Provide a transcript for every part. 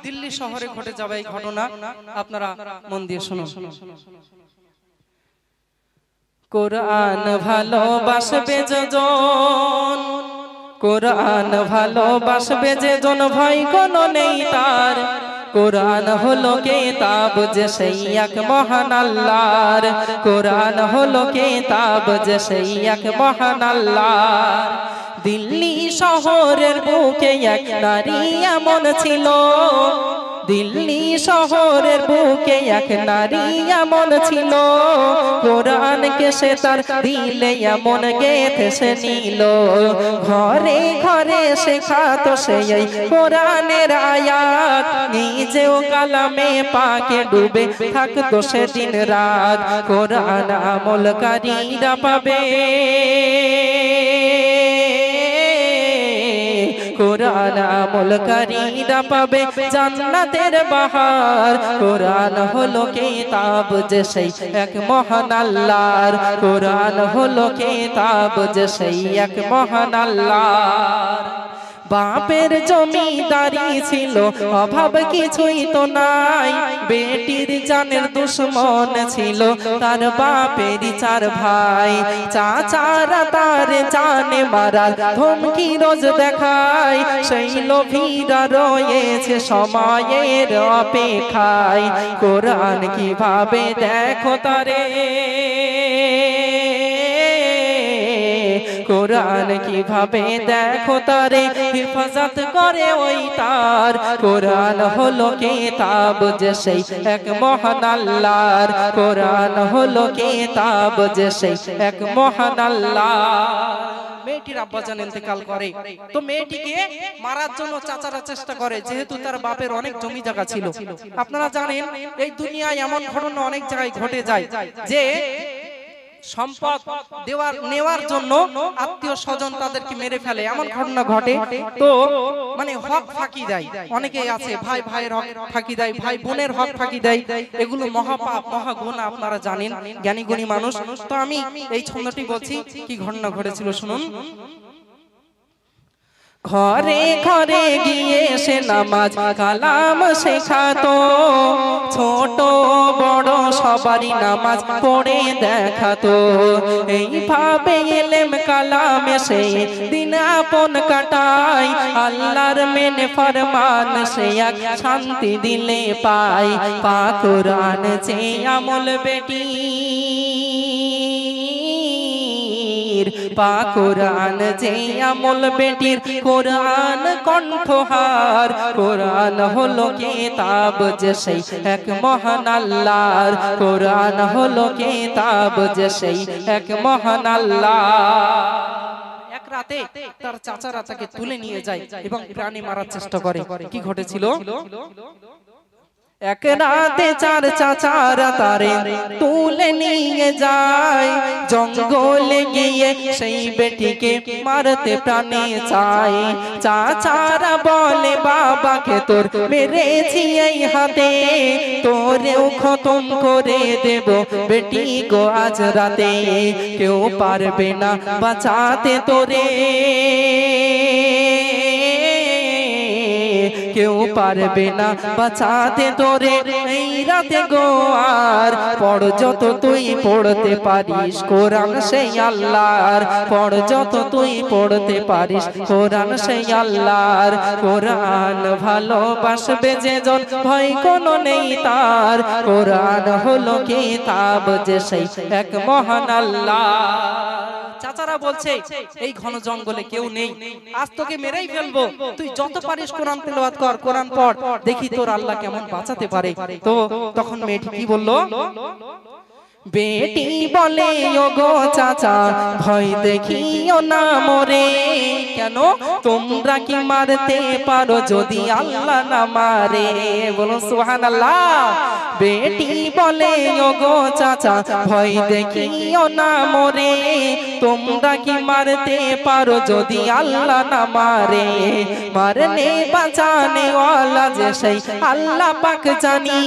দিল্লি শহরে ঘটে যাবে এই ঘটনা, আপনারা মন দিয়ে শুনুন। কোরআন ভালোবাসবে যেজন, কোরআন ভালোবাসবে যেজন, ভয় কোনো নেই তার। কোরআন হলো কিতাব যে সেই এক মহান আল্লাহর, কোরআন হলো কিতাব যে সেই এক মহান আল্লাহর। দিল্লি শহরের বুকে এক নারী এমন ছিল, দিল্লি শহরের বুকে এক নারী এমন ছিল, কোরআনকে সে তার দিলে এমন গেঁথে সে নিল। ঘরে ঘরে শেখাতো সে এই কোরআনের আয়াত, নিজেও কালামে পাকে ডুবে থাকতো সে দিন রাত। কোরআন আমলকারীরা পাবে, কোরআন আমলকারীরা পাবে জান্নাতের বাহার। কোরআন হলো কিতাব যে সেই এক মহান আল্লাহর, কোরআন হলো কিতাব যে সেই এক মহান আল্লাহর। বাপের জমিদারি ছিল, অভাব কিছুই তো নাই, বেটির জানের দুশ্মন ছিল তার বাপেরই চার ভাই। চাচারা তার জানে মারার ধমকি রোজ দেখায়, সেই লোভীরা রয়েছে সময়ের অপেক্ষায়। কোরআন কিভাবে দেখো তারে, কোরআন কিভাবে দেখো তারে, হেফাজত করে ওই তার। কোরআন হলো কিতাব যে সেই এক মহান আল্লাহর, কোরআন হলো কিতাব যে সেই এক মহান আল্লাহর। মেয়েটির আব্বাজান ইন্তেকাল করে, তো মেয়েটিকে মারার জন্য চাচারা চেষ্টা করে, যেহেতু তার বাপের অনেক জমি জায়গা ছিল। আপনারা জানেন এই দুনিয়ায় এমন ঘটনা অনেক জায়গায় ঘটে যায় যে সম্পদ নেওয়ার জন্য আত্মীয় স্বজন তাদেরকে মেরে ফেলে, এমন ঘটনা ঘটে। তো মানে হক ফাঁকি দেয়, অনেকেই আছে ভাই ভাইয়ের হক ফাঁকি দেয়, ভাই বোনের হক ফাঁকি দেয়, এগুলো মহাপাপ মহাগুনাহ, আপনারা জানেন জ্ঞানী গুণী মানুষ। তো আমি এই ছন্দটি বলছি, কি ঘটনা ঘটেছিল শুনুন। ঘরে ঘরে গিয়ে সে নামাজ কালাম শেখাতো, ছোট বড় সবারই নামাজ পড়ে দেখাতো। এইভাবে ইলম কালামে সে দিন আপন কাটায়, আল্লাহর মেনে ফরমান সে এক শান্তি দিলে পায়। পাক কোরআন যে আমল বেটি, পাক কোরআন যে আমল বেটির, কোরআন কণ্ঠহার। কোরআন হলো কিতাব যে সেই এক মহান আল্লাহর, কোরআন হলো কিতাব যে সেই এক মহান আল্লাহর। এক রাতে তার চাচারা তাকে তুলে নিয়ে যায় এবং প্রাণে মারার চেষ্টা করে। কি ঘটেছিল? এক রাতে চার চাচারা তারে তুলে নিয়ে যায়, জঙ্গলে গিয়ে সেই বেটিকে মারতে প্রাণে চায়। চাচারা বলে বাবাকে তোর মেরেছি এই হাতে, তোরেও খতম করে দেব বেটি গো আজ রাতে। কেউ পারবে না বাঁচাতে তোরে, কেউ পারবে না বাঁচাতে তোরে এই রাতে গো। আর পড় যত তুই পড়তে পারিস কোরআন সেই আল্লাহর, পড় যত তুই পড়তে পারিস কোরআন সেই আল্লাহর। কোরআন ভালোবাসবে যেজন, ভয় কোনো নেই তার। কোরআন হলো কিতাব যে সেই এক মহান আল্লাহ। চাচারা বলছে এই ঘন জঙ্গলে কেউ নেই, আজ তোকে মেরেই ফেলবো, তুই যত পারিস কোরআন তেলাওয়াত কর, কোরআন পড়, দেখি তোর আল্লাহ কেমন বাঁচাতে পারে। তো তখন মেয়েটি কি বলল? বেটি বলে ওগো চাচা ভয় দেখিও না মোরে, কেন তোমরা কি মারতে পারো যদি আল্লাহ না মারে? বলো সুবহানাল্লাহ। বেটি বলে ওগো চাচা ভয় দেখিও না মোরে, তোমরা কি মারতে পারো যদি আল্লাহ না মারে? মারনে বাঁচানে ওয়ালা যে সেই আল্লাহ পাক জানি,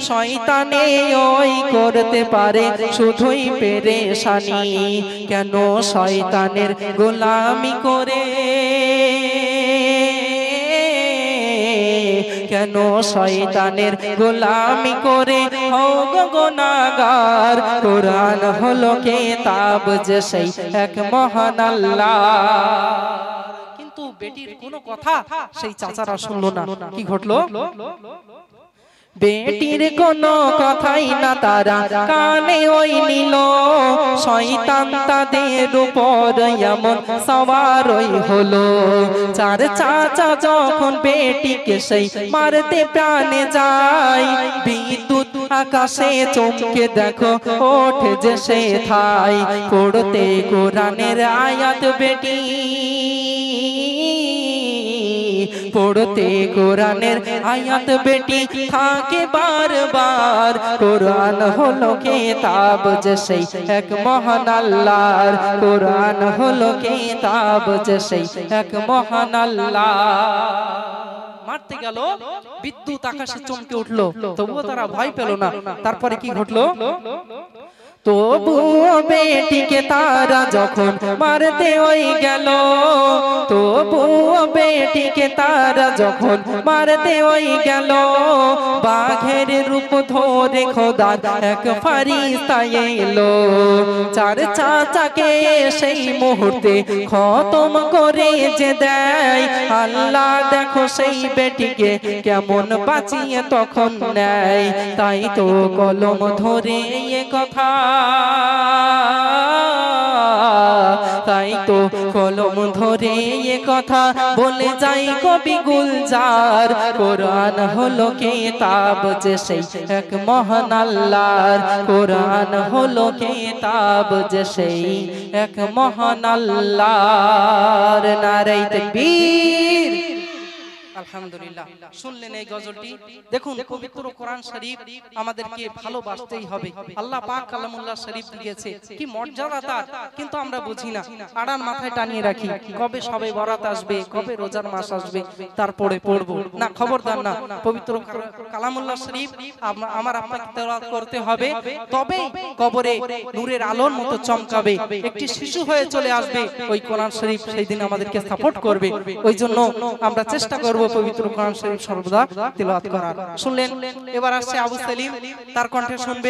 শয়তানে ওই করতে পারে শুধুই পেরেশানি। কেন শয়তানের গোলামি করে, কেন শয়তানের গোলামি করে হও গো গুনাহগার কোরআন হলো কিতাব যে সেই এক মহান আল্লাহ। কিন্তু বেটির কোনো কথা সেই চাচারা শুনলো না। কি ঘটলো? বেটির কোনো কথাই না তারা কানে ওই নিল, শয়তান তাদের উপর এমন সওয়ার হলো। চার চাচা যখন বেটিকে সেই মারতে প্রাণে যায়, বিদ্যুৎ আকাশে চমকে দেখো ওঠে যে সে ঠাই। পড়তে কোরআনের আয়াত বেটি, পড়তে কোরআনের আয়াত বেটি থাকে বারবার। কোরআন হলো কিতাব যে সেই এক মহান আল্লাহর, কোরআন হলো কিতাব যে সেই এক মহান আল্লাহ। মারতে গেল, বিদ্যুৎ আকাশে চমকে উঠলো, তবুও তারা ভয় পেল না। তারপরে কি ঘটলো? তবুও বেটিকে তারা যখন মারতে ওই গেল, তবুও বেটিকে তারা যখন মারতে ওই গেল, বাঘের রূপ ধরে খোদার এক ফারিস্তা এলো। চার চাচাকে সেই মুহূর্তে খতম করে যে দেয়, আল্লাহ দেখো সেই বেটিকে কেমন বাঁচিয়ে তখন নেয়। তাই তো কলম ধরে এ কথা, তাই তো কলম ধরে এ কথা বলে যাই কবি গুলজার। কোরআন হলো কিতাব যে সেই এক মহান আল্লাহর, কোরআন হলো কিতাব যে সেই এক মহান আল্লাহর। নারে তাকবীর। আলহামদুলিল্লাহ। শুনলেন এই গজলটি? দেখুন, পবিত্র কোরআন শরীফ আমাদেরকে ভালোবাসতেই হবে। আল্লাহ পাক কালামুল্লাহ শরীফ দিয়েছে, কি মর্যাদা তার, কিন্তু আমরা বুঝি না। আড়ান মাথায় টানিয়ে রাখি, কবে সবে বরাত আসবে, কবে রোজার মাস আসবে, তারপরে পড়বো না। খবরদার না, পবিত্র কালামুল্লাহ শরীফ আমার আপনাকে তেলাওয়াত করতে হবে, তবে কবরে নূরের আলোর মতো চমকাবে। একটি শিশু হয়ে চলে আসবে, ওই কোরআন শরীফ সেই দিন আমাদেরকে সাপোর্ট করবে। ওই জন্য আমরা চেষ্টা করব পবিত্র কোরআন শরীফ সর্বদা তেলাওয়াত করার। শুনলেন? এবার আসছে আবু সেলিম, তার কণ্ঠে শুনবে।